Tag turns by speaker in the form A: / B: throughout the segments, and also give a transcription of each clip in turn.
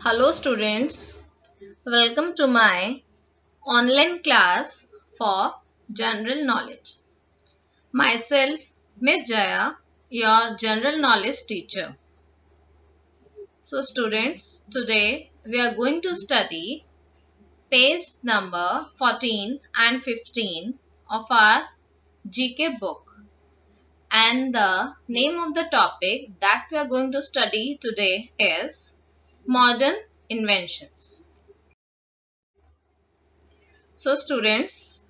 A: Hello students, welcome to my online class for general knowledge. Myself Miss Jaya, your general knowledge teacher. So students, today we are going to study page number 14 and 15 of our GK book. And the name of the topic that we are going to study today is modern inventions. So students,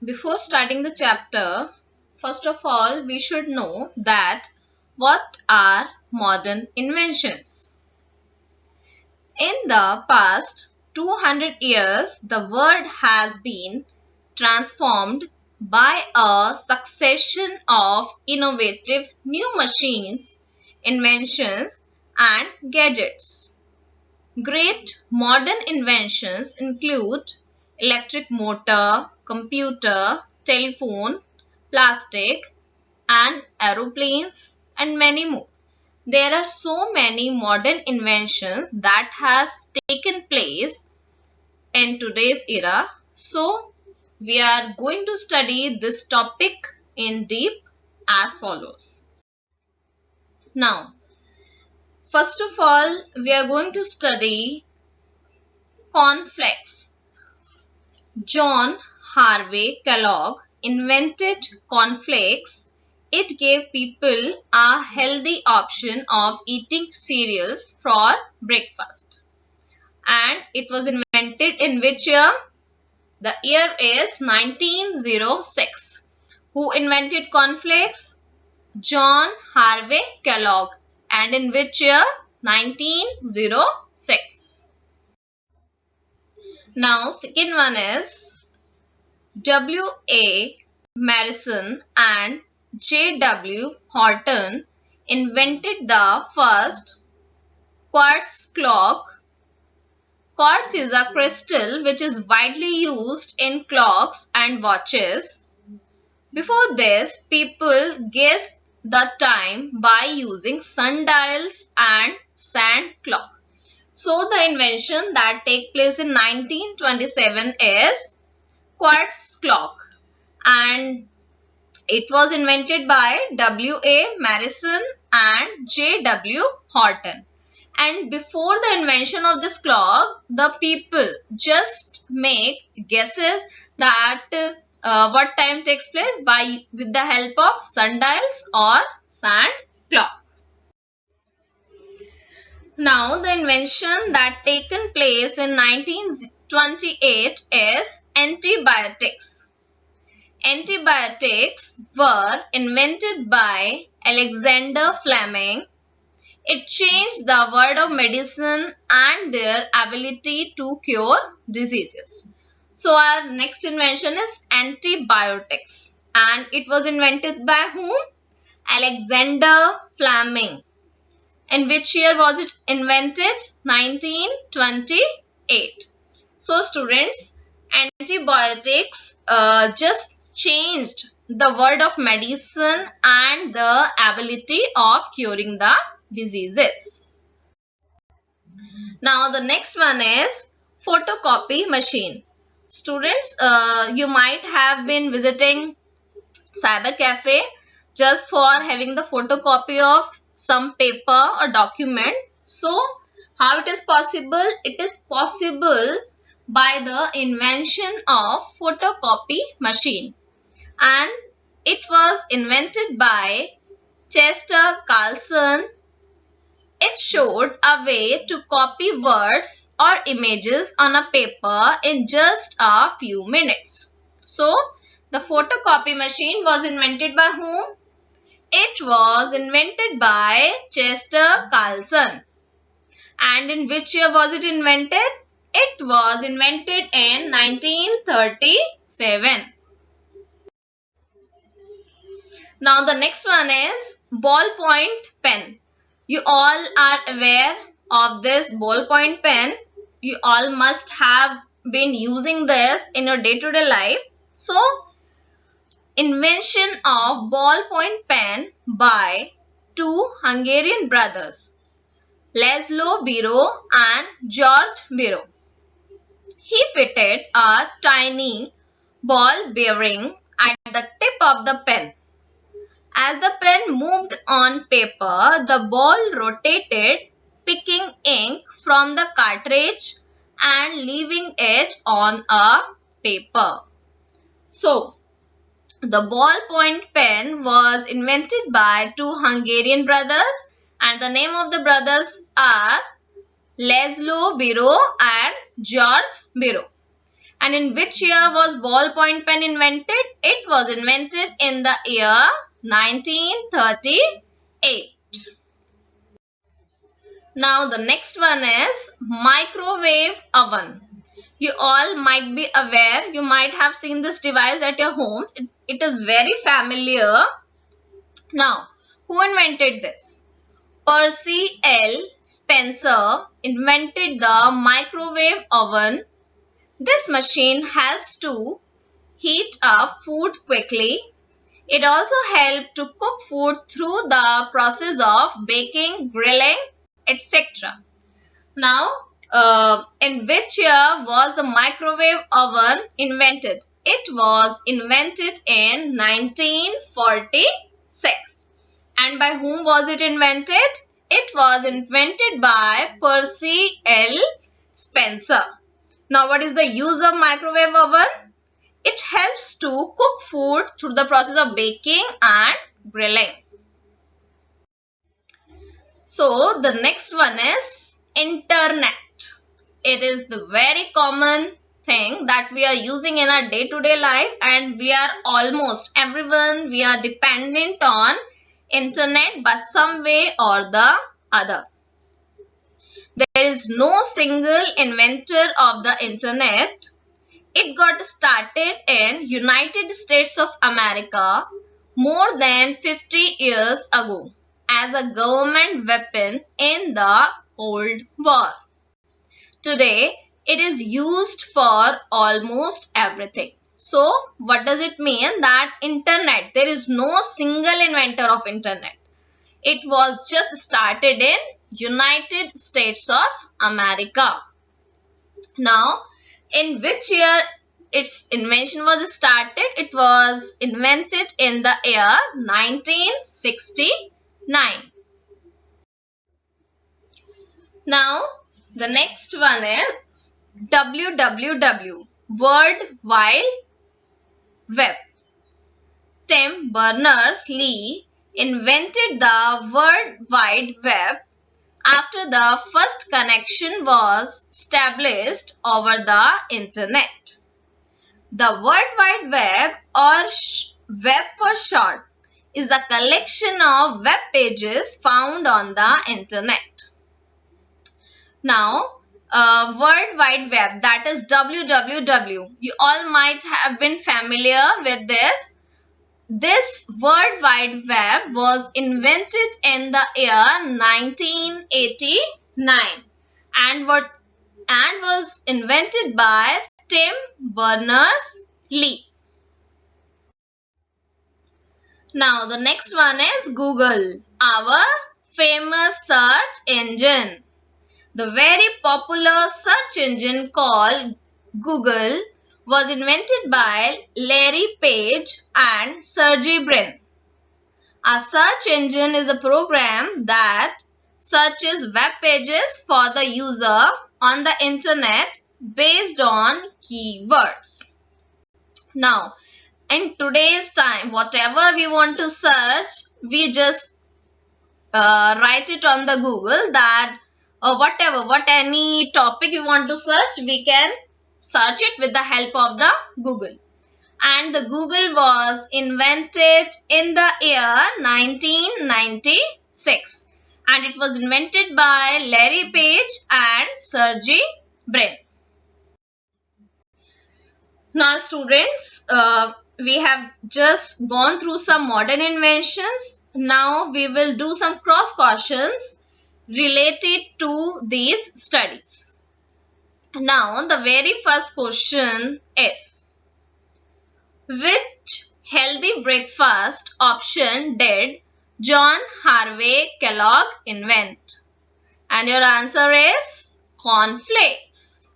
A: before starting the chapter, first of all, we should know that what are modern inventions. In the past 200 years, the world has been transformed by a succession of innovative new machines, inventions, and gadgets. Great modern inventions include electric motor, computer, telephone, plastic, and aeroplanes, and many more. There are so many modern inventions that has taken place in today's era. So, we are going to study this topic in deep as follows. Now, first of all, we are going to study cornflakes. John Harvey Kellogg invented cornflakes. It gave people a healthy option of eating cereals for breakfast. And it was invented in which year? The year is 1906. Who invented cornflakes? John Harvey Kellogg. And in which year? 1906. Now, second one is W. A. Madison and J. W. Horton invented the first quartz clock. Quartz is a crystal which is widely used in clocks and watches. Before this, people guessed the time by using sundials and sand clock. So, the invention that take place in 1927 is quartz clock, and it was invented by W. A. Madison and J. W. Horton. And before the invention of this clock, the people just make guesses that what time takes place with the help of sundials or sand clock. Now, the invention that taken place in 1928 is antibiotics. Antibiotics were invented by Alexander Fleming. It changed the world of medicine and their ability to cure diseases. So our next invention is antibiotics, and it was invented by whom? Alexander Fleming. In which year was it invented? 1928. So students, antibiotics just changed the world of medicine and the ability of curing the diseases. Now the next one is photocopy machine. Students, you might have been visiting cyber cafe just for having the photocopy of some paper or document. So how it is possible? It is possible by the invention of photocopy machine, and it was invented by Chester Carlson. It showed a way to copy words or images on a paper in just a few minutes. So, the photocopy machine was invented by whom? It was invented by Chester Carlson. And in which year was it invented? It was invented in 1937. Now the next one is ballpoint pen. You all are aware of this ballpoint pen. You all must have been using this in your day-to-day life. So, invention of ballpoint pen by two Hungarian brothers. Laszlo Biro and George Biro. He fitted a tiny ball bearing at the tip of the pen. As the pen moved on paper, the ball rotated, picking ink from the cartridge and leaving it on a paper. So, the ballpoint pen was invented by two Hungarian brothers, and the name of the brothers are Laszlo Biro and George Biro. And in which year was ballpoint pen invented? It was invented in the year 1938. Now the next one is microwave oven. You all might be aware, you might have seen this device at your homes. It is very familiar. Now, who invented this? Percy L. Spencer invented the microwave oven. This machine helps to heat up food quickly. It also helps to cook food through the process of baking, grilling, etc. Now, in which year was the microwave oven invented? It was invented in 1946. And by whom was it invented? It was invented by Percy L. Spencer. Now, what is the use of microwave oven? It helps to cook food through the process of baking and grilling. So, the next one is internet. It is the very common thing that we are using in our day-to-day life, and we are almost everyone, we are dependent on internet by some way or the other. There is no single inventor of the internet. It got started in United States of America more than 50 years ago as a government weapon in the Cold War. Today, it is used for almost everything. So, what does it mean? That internet, there is no single inventor of internet. It was just started in United States of America. Now, in which year its invention was started? It was invented in the year 1969. Now, the next one is WWW, World Wide Web. Tim Berners-Lee invented the World Wide Web after the first connection was established over the internet. The World Wide Web, or web for short, is a collection of web pages found on the internet. Now, World Wide Web, that is WWW. You all might have been familiar with this. This World Wide Web was invented in the year 1989 and was invented by Tim Berners-Lee. Now the next one is Google, our famous search engine. The very popular search engine called Google was invented by Larry Page and Sergey Brin. A search engine is a program that searches web pages for the user on the internet based on keywords. Now, in today's time, whatever we want to search, we just write it on the Google, that what any topic you want to search, we can search it with the help of the Google. And the Google was invented in the year 1996, and it was invented by Larry Page and Sergey Brin. Now students, we have just gone through some modern inventions. Now we will do some cross questions related to these studies. Now the very first question is, which healthy breakfast option did John Harvey Kellogg invent? And your answer is cornflakes.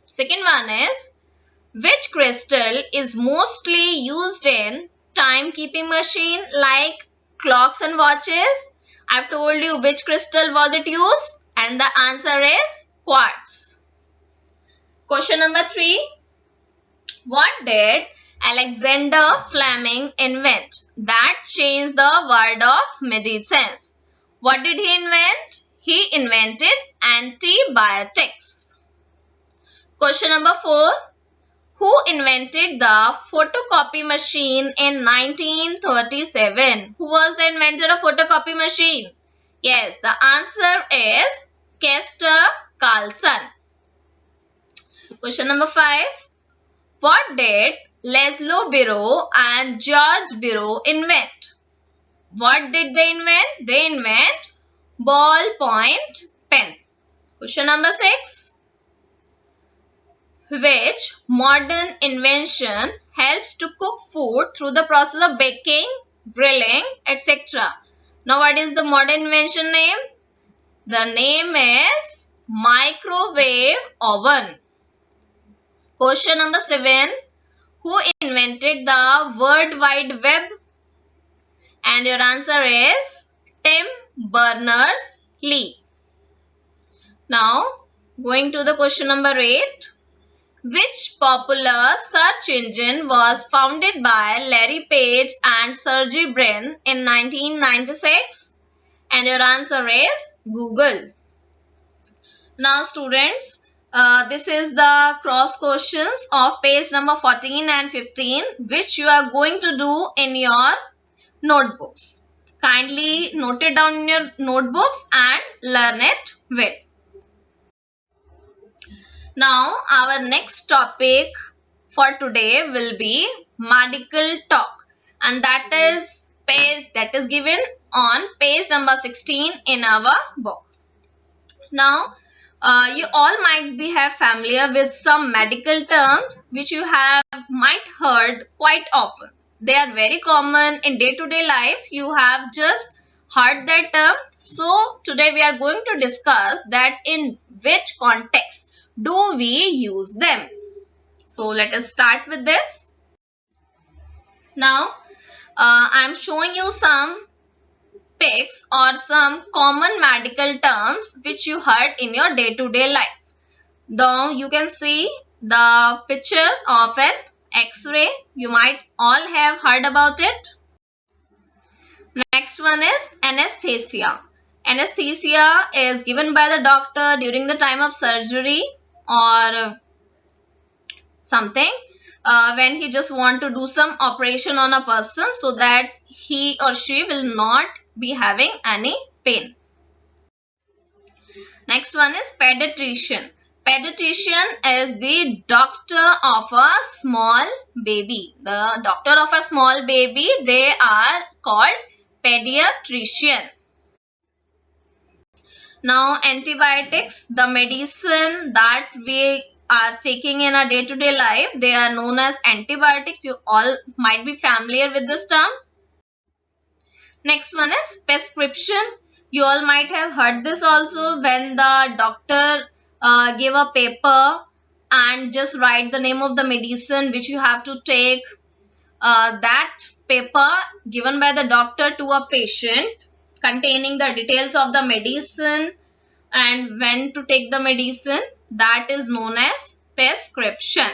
A: Second one is, which crystal is mostly used in timekeeping machine like clocks and watches? I've told you which crystal was it used, and the answer is quartz. Question number 3. What did Alexander Fleming invent that changed the world of medicine? What did he invent? He invented antibiotics. Question number 4. Who invented the photocopy machine in 1937? Who was the inventor of photocopy machine? Yes, the answer is Kester Carlson. Question number 5. What did Laszlo Biro and George Biro invent? What did they invent? They invent ballpoint pen. Question number 6. Which modern invention helps to cook food through the process of baking, grilling, etc.? Now, what is the modern invention name? The name is microwave oven. Question number 7. Who invented the World Wide Web? And your answer is Tim Berners-Lee. Now, going to the question number 8. Which popular search engine was founded by Larry Page and Sergey Brin in 1996? And your answer is Google. Now students, this is the cross questions of page number 14 and 15 which you are going to do in your notebooks. Kindly note it down in your notebooks and learn it well. Now, our next topic for today will be medical talk, and that is given on page number 16 in our book. Now, you all might be familiar with some medical terms which you might heard quite often. They are very common in day-to-day life. You have just heard that term. So, today we are going to discuss that in which context do we use them. So let us start with this. Now I am showing you some pics or some common medical terms which you heard in your day-to-day life. Now you can see the picture of an X-ray. You might all have heard about it. Next one is anesthesia. Anesthesia is given by the doctor during the time of surgery or something when he just want to do some operation on a person so that he or she will not be having any pain. Next one is pediatrician. Pediatrician is the doctor of a small baby. The doctor of a small baby, they are called pediatrician. Now antibiotics, the medicine that we are taking in our day-to-day life, they are known as antibiotics. You all might be familiar with this term. Next one is prescription. You all might have heard this also when the doctor give a paper and just write the name of the medicine which you have to take. That paper given by the doctor to a patient containing the details of the medicine and when to take the medicine, that is known as prescription.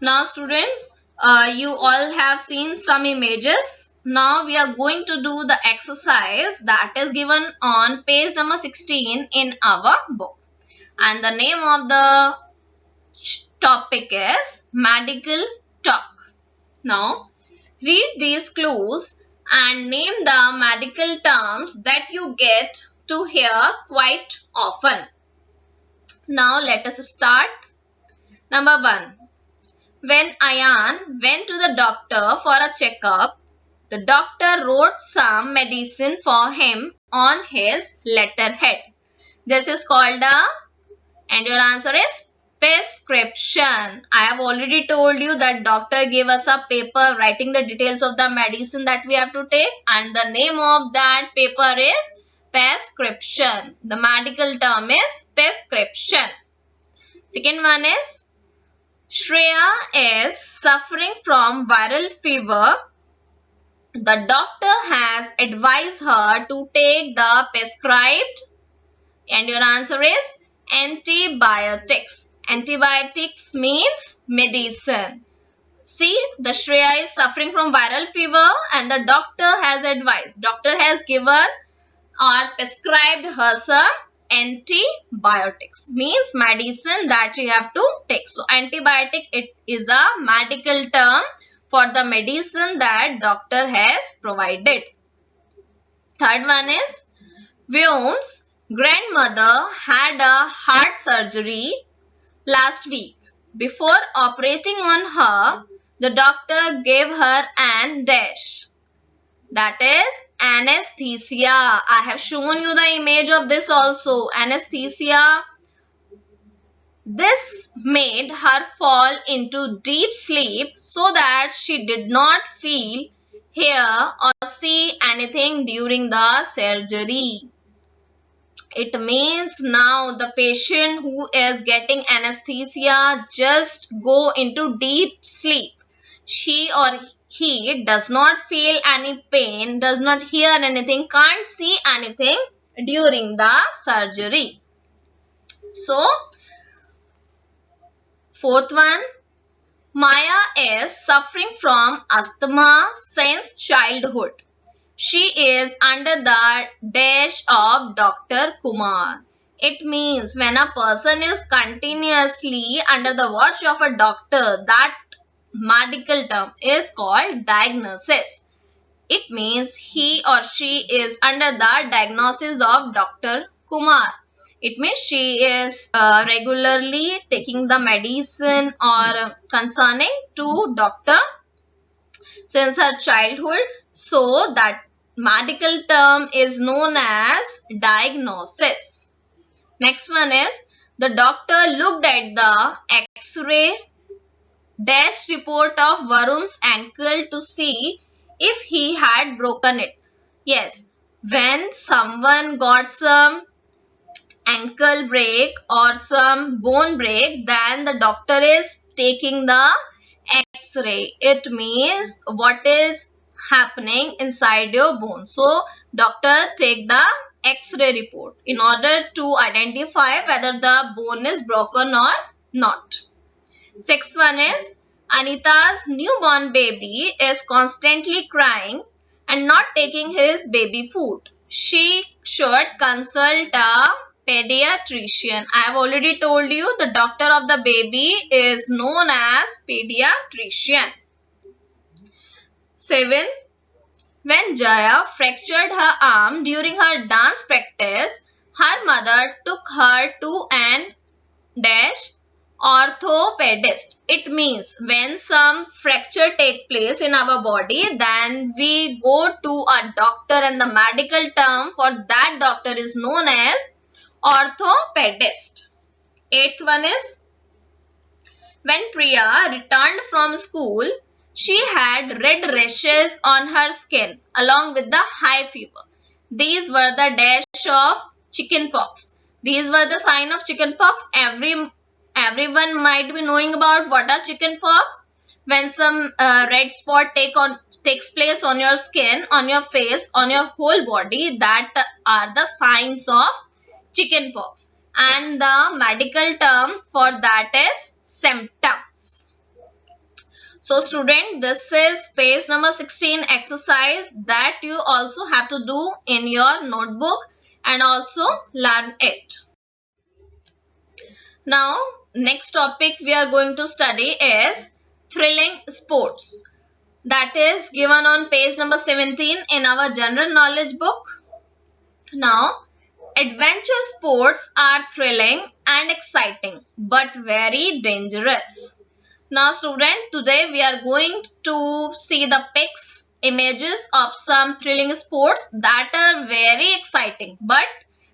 A: Now students, you all have seen some images. Now we are going to do the exercise that is given on page number 16 in our book. And the name of the topic is medical talk. Now read these clues and name the medical terms that you get to hear quite often. Now let us start. Number 1. When Ayan went to the doctor for a checkup, the doctor wrote some medicine for him on his letterhead. This is called and your answer is prescription. I have already told you that doctor gave us a paper writing the details of the medicine that we have to take, and the name of that paper is Prescription. The medical term is prescription. Second one is Shreya is suffering from viral fever. The doctor has advised her to take the prescribed, and your answer is antibiotics. Antibiotics means medicine. See, the Shreya is suffering from viral fever and the doctor has advised. Doctor has given or prescribed her some antibiotics. Means medicine that she have to take. So, antibiotic, it is a medical term for the medicine that doctor has provided. Third one is Vyom's grandmother had a heart surgery last week. Before operating on her, the doctor gave her an dash. That is anesthesia. I have shown you the image of this also. Anesthesia. This made her fall into deep sleep so that she did not feel, hear or see anything during the surgery. It means now the patient who is getting anesthesia just go into deep sleep. She or he does not feel any pain, does not hear anything, can't see anything during the surgery. So, fourth one, Maya is suffering from asthma since childhood. She is under the dash of Dr. Kumar. It means when a person is continuously under the watch of a doctor, that medical term is called diagnosis. It means he or she is under the diagnosis of Dr. Kumar. It means she is regularly taking the medicine or concerning to doctor since her childhood. So that medical term is known as diagnosis. Next one is the doctor looked at the X-ray dash report of Varun's ankle to see if he had broken it. Yes, when someone got some ankle break or some bone break, then the doctor is taking the X-ray. It means what is happening inside your bone. So, doctor take the X-ray report in order to identify whether the bone is broken or not. Sixth one is Anita's newborn baby is constantly crying and not taking his baby food. She should consult a pediatrician. I have already told you the doctor of the baby is known as pediatrician. 7. When Jaya fractured her arm during her dance practice, her mother took her to an dash orthopedist. It means when some fracture take place in our body, then we go to a doctor and the medical term for that doctor is known as orthopedist. Eighth one is when Priya returned from school, she had red rashes on her skin along with the high fever. These were the dash of chickenpox. These were the sign of chickenpox. Everyone might be knowing about what are chickenpox. When some red spot takes place on your skin, on your face, on your whole body, that are the signs of chickenpox. And the medical term for that is symptoms. So student, this is page number 16 exercise that you also have to do in your notebook and also learn it. Now, next topic we are going to study is thrilling sports. That is given on page number 17 in our general knowledge book. Now, adventure sports are thrilling and exciting but very dangerous. Now student, today we are going to see the pics, images of some thrilling sports that are very exciting but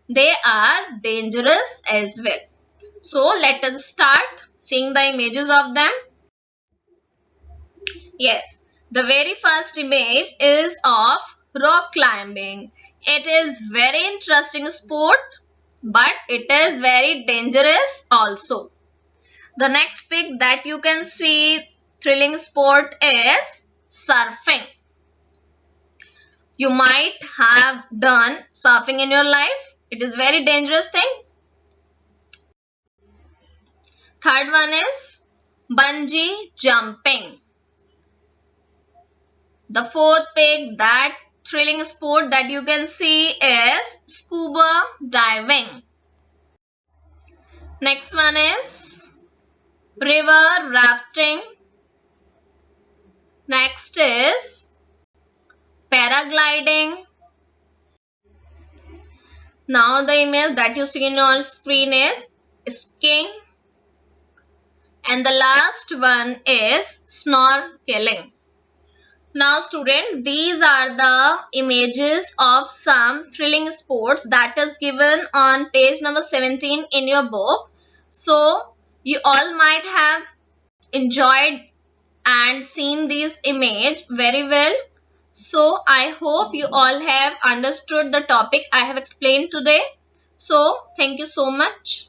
A: they are dangerous as well. So let us start seeing the images of them. Yes, the very first image is of rock climbing. It is very interesting sport, but it is very dangerous also. The next pic that you can see thrilling sport is surfing. You might have done surfing in your life. It is very dangerous thing. Third one is bungee jumping. The fourth pic, that thrilling sport that you can see is scuba diving. Next one is river rafting. Next is paragliding. Now the image that you see in your screen is skiing. And the last one is snorkeling. Now student, these are the images of some thrilling sports that is given on page number 17 in your book. So you all might have enjoyed and seen these image very well. So I hope you all have understood the topic I have explained today. So thank you so much.